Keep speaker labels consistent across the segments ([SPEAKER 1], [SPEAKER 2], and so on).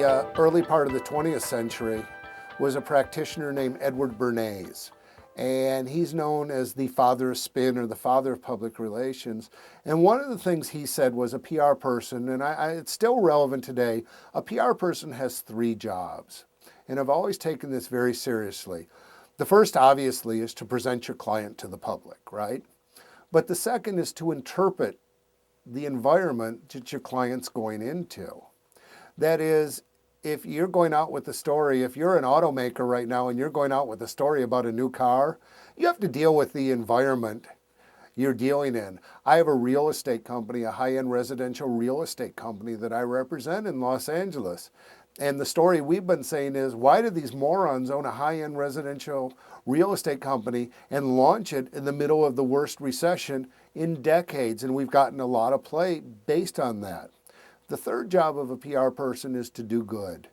[SPEAKER 1] the early part of the 20th century was a practitioner named Edward Bernays. And he's known as the father of spin or the father of public relations. And one of the things he said was a PR person, and it's still relevant today, a PR person has three jobs. And I've always taken this very seriously. The first, obviously, is to present your client to the public, right? But the second is to interpret the environment that your client's going into. That is, if you're going out with a story, if you're an automaker right now and you're going out with a story about a new car, you have to deal with the environment you're dealing in. I have a real estate company, a high-end residential real estate company that I represent in Los Angeles. And the story we've been saying is, why do these morons own a high-end residential real estate company and launch it in the middle of the worst recession in decades? And we've gotten a lot of play based on that. The third job of a PR person is to do good.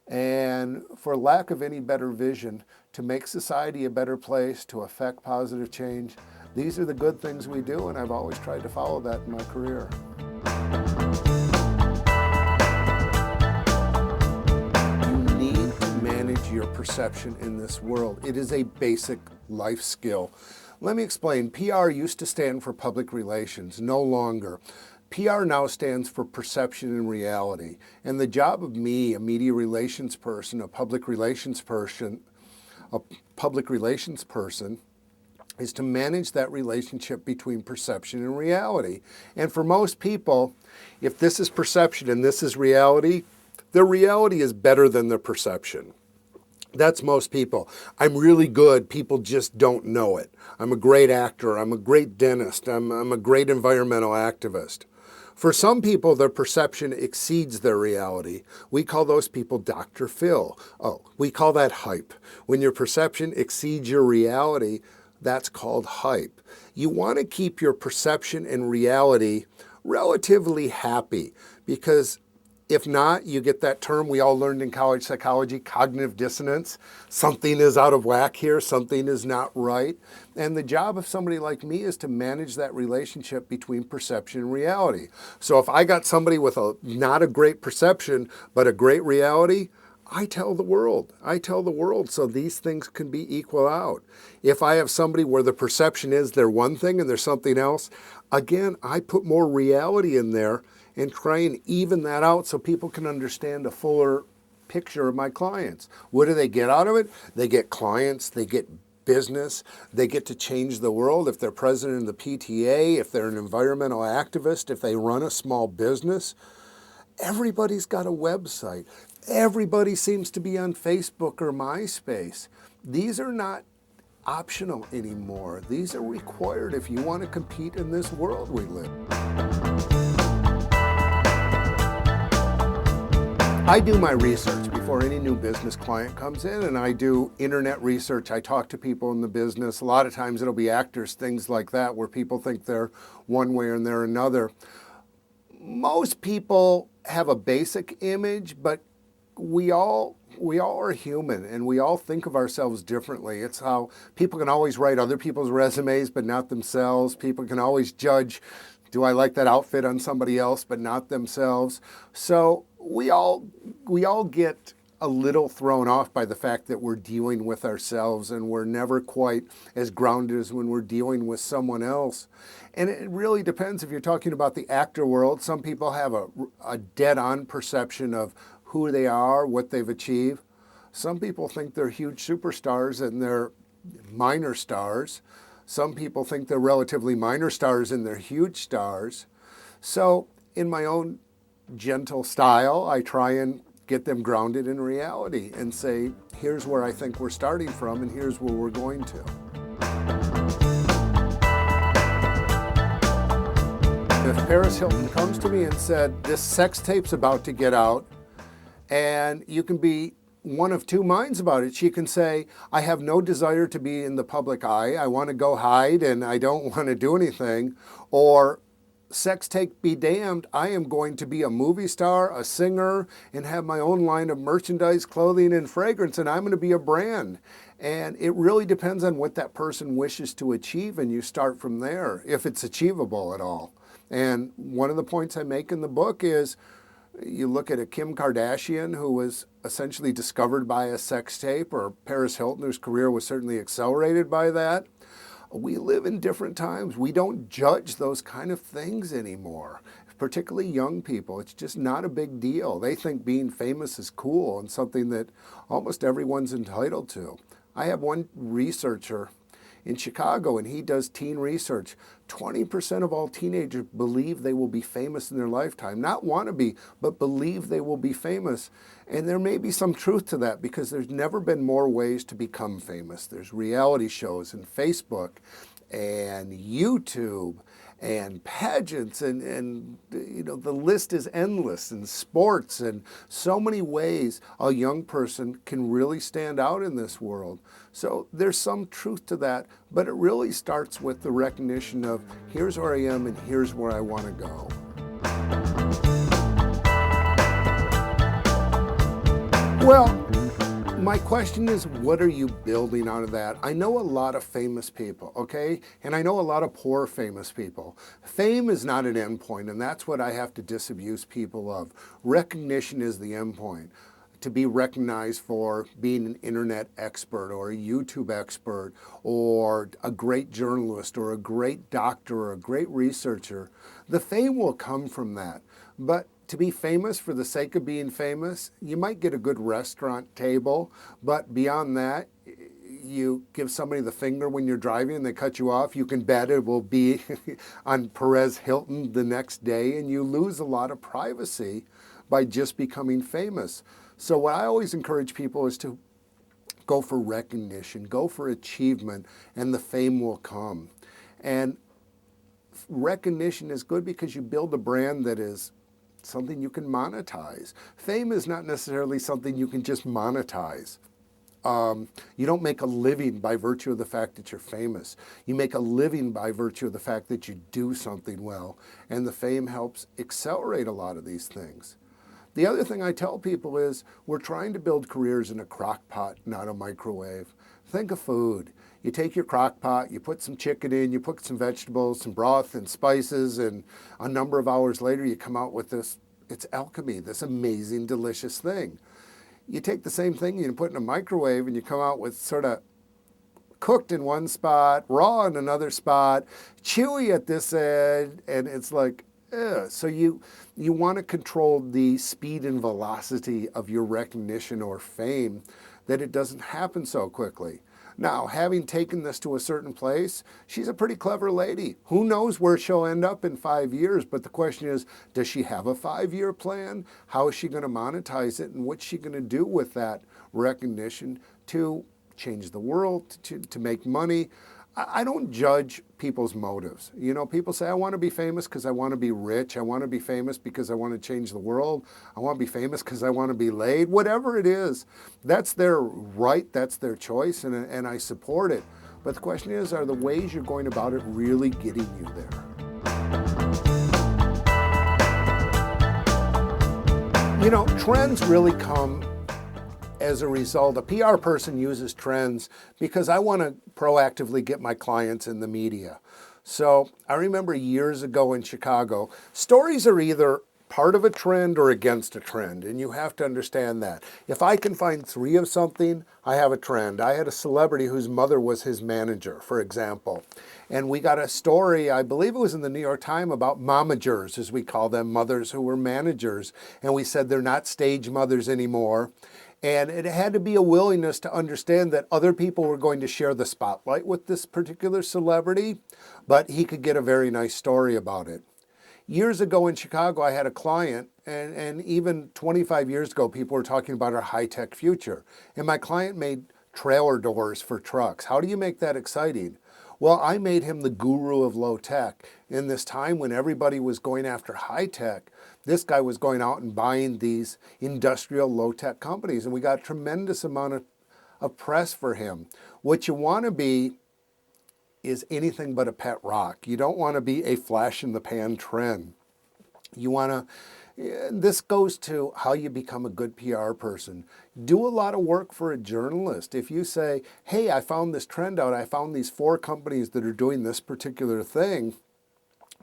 [SPEAKER 1] And for lack of any better vision, to make society a better place, to affect positive change. These are the good things we do, and I've always tried to follow that in my career. You need to manage your perception in this world. It is a basic life skill. Let me explain. PR used to stand for public relations, no longer. PR now stands for perception and reality. And the job of me, a media relations person, a public relations person, is to manage that relationship between perception and reality. And for most people, if this is perception and this is reality, the reality is better than the perception. That's most people. I'm really good, people just don't know it. I'm a great actor, I'm a great dentist, I'm a great environmental activist. For some people, their perception exceeds their reality. We call those people Dr. Phil. Oh, we call that hype. When your perception exceeds your reality, that's called hype. You want to keep your perception and reality relatively happy, because if not, you get that term we all learned in college psychology, cognitive dissonance. Something is out of whack here, something is not right. And the job of somebody like me is to manage that relationship between perception and reality. So if I got somebody with not a great perception, but a great reality, I tell the world. So these things can be equal out. If I have somebody where the perception is they're one thing and there's something else, again, I put more reality in there and try and even that out so people can understand a fuller picture of my clients. What do they get out of it? They get clients, they get business, they get to change the world. If they're president of the PTA, if they're an environmental activist, if they run a small business, everybody's got a website. Everybody seems to be on Facebook or MySpace. These are not optional anymore. These are required if you want to compete in this world we live in. I do my research before any new business client comes in, and I do internet research. I talk to people in the business. A lot of times it'll be actors, things like that, where people think they're one way and they're another. Most people have a basic image, but we all are human, and we all think of ourselves differently. It's how people can always write other people's resumes, but not themselves. People can always judge, do I like that outfit on somebody else, but not themselves? So we all get a little thrown off by the fact that we're dealing with ourselves, and we're never quite as grounded as when we're dealing with someone else. And it really depends. If you're talking about the actor world, some people have a dead-on perception of who they are, what they've achieved. Some people think they're huge superstars and they're minor stars. Some people think they're relatively minor stars and they're huge stars. So in my own gentle style, I try and get them grounded in reality and say, here's where I think we're starting from and here's where we're going to. If Paris Hilton comes to me and said, this sex tape's about to get out, and you can be one of two minds about it. She can say, I have no desire to be in the public eye. I want to go hide and I don't want to do anything. Or, sex tape be damned, I am going to be a movie star, a singer, and have my own line of merchandise, clothing, and fragrance, and I'm going to be a brand. And it really depends on what that person wishes to achieve, and you start from there, if it's achievable at all. And one of the points I make in the book is, You look at a Kim Kardashian who was essentially discovered by a sex tape, or Paris Hilton whose career was certainly accelerated by that. We live in different times. We don't judge those kind of things anymore, particularly young people. It's just not a big deal. They think being famous is cool and something that almost everyone's entitled to. I have one researcher in Chicago, and he does teen research. 20% of all teenagers believe they will be famous in their lifetime. Not want to be, but believe they will be famous. And there may be some truth to that, because there's never been more ways to become famous. There's reality shows and Facebook and YouTube and pageants, and you know, the list is endless, and sports, and so many ways a young person can really stand out in this world. So there's some truth to that, but it really starts with the recognition of here's where I am and here's where I want to go. Well, my question is, what are you building out of that? I know a lot of famous people, okay? And I know a lot of poor famous people. Fame is not an endpoint, and that's what I have to disabuse people of. Recognition is the endpoint. To be recognized for being an internet expert or a YouTube expert or a great journalist or a great doctor or a great researcher, the fame will come from that. But to be famous for the sake of being famous, you might get a good restaurant table, but beyond that, you give somebody the finger when you're driving and they cut you off, you can bet it will be on Perez Hilton the next day, and you lose a lot of privacy by just becoming famous. So what I always encourage people is to go for recognition, go for achievement, and the fame will come. And recognition is good because you build a brand that is something you can monetize. Fame is not necessarily something you can just monetize. You don't make a living by virtue of the fact that you're famous. You make a living by virtue of the fact that you do something well, and the fame helps accelerate a lot of these things. The other thing I tell people is we're trying to build careers in a crock pot, not a microwave. Think of food. You take your crock pot, you put some chicken in, you put some vegetables, some broth and spices, and a number of hours later you come out with this, it's alchemy, this amazing, delicious thing. You take the same thing, you put it in a microwave, and you come out with sort of cooked in one spot, raw in another spot, chewy at this end, and it's like, ugh. So you want to control the speed and velocity of your recognition or fame, that it doesn't happen so quickly. Now, having taken this to a certain place, she's a pretty clever lady. Who knows where she'll end up in 5 years, but the question is, does she have a 5-year plan? How is she going to monetize it, and what's she going to do with that recognition to change the world, to make money? I don't judge people's motives. You know, people say, I want to be famous because I want to be rich. I want to be famous because I want to change the world. I want to be famous because I want to be laid. Whatever it is, that's their right, that's their choice, and I support it. But the question is, are the ways you're going about it really getting you there? You know, trends really come as a result. A PR person uses trends because I want to proactively get my clients in the media. So I remember years ago in Chicago, stories are either part of a trend or against a trend, and you have to understand that. If I can find 3 of something, I have a trend. I had a celebrity whose mother was his manager, for example, and we got a story, I believe it was in the New York Times, about momagers, as we call them, mothers who were managers, and we said they're not stage mothers anymore. And it had to be a willingness to understand that other people were going to share the spotlight with this particular celebrity, but he could get a very nice story about it. Years ago in Chicago, I had a client, and even 25 years ago, people were talking about our high-tech future. And my client made trailer doors for trucks. How do you make that exciting? Well, I made him the guru of low tech. In this time when everybody was going after high tech, this guy was going out and buying these industrial low tech companies, and we got a tremendous amount of press for him. What you want to be is anything but a pet rock. You don't want to be a flash in the pan trend. You want to, this goes to how you become a good PR person. Do a lot of work for a journalist. If you say, hey, I found this trend out, I found these 4 companies that are doing this particular thing,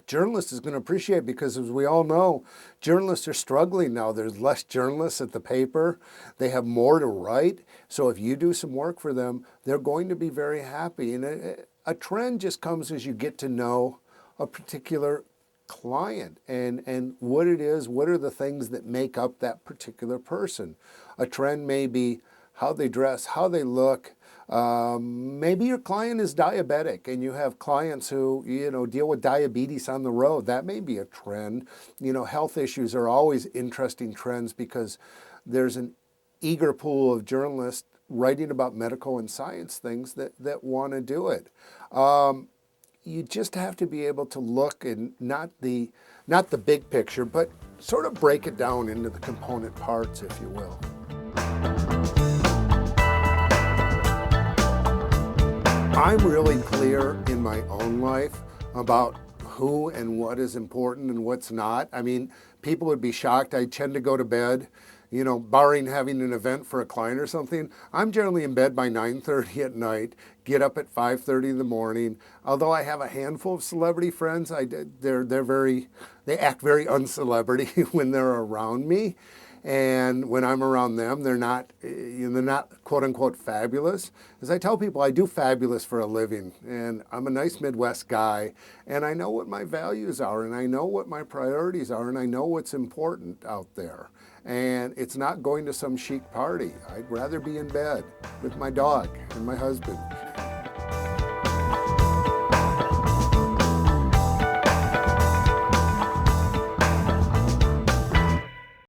[SPEAKER 1] journalist is going to appreciate, because as we all know, journalists are struggling now. There's less journalists at the paper. They have more to write. So if you do some work for them, they're going to be very happy. And a trend just comes as you get to know a particular client and what it is, what are the things that make up that particular person. A trend may be how they dress, how they look. Maybe your client is diabetic and you have clients who, deal with diabetes on the road. That may be a trend. Health issues are always interesting trends because there's an eager pool of journalists writing about medical and science things that want to do it. You just have to be able to look and not the big picture, but sort of break it down into the component parts, if you will. I'm really clear in my own life about who and what is important and what's not. I mean, people would be shocked. I tend to go to bed, barring having an event for a client or something. I'm generally in bed by 9:30 at night, get up at 5:30 in the morning. Although I have a handful of celebrity friends, they act very uncelebrity when they're around me. And when I'm around them, they're not quote unquote fabulous. As I tell people, I do fabulous for a living, and I'm a nice Midwest guy, and I know what my values are, and I know what my priorities are, and I know what's important out there. And it's not going to some chic party. I'd rather be in bed with my dog and my husband.